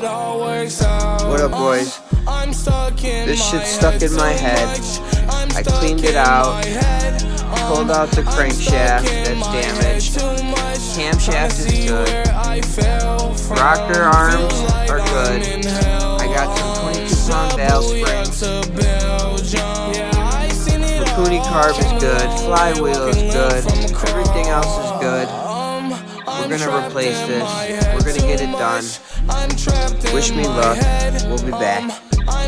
What up, boys? This shit's stuck in my head. I cleaned it out, pulled out the crankshaft that's damaged. Camshaft is good. Rocker arms are good. I got some 22-pound valve springs. Mikuni carb is good. Flywheel is good. Everything else is good. We're gonna replace this. We're gonna get it done. Wish me luck. We'll be back.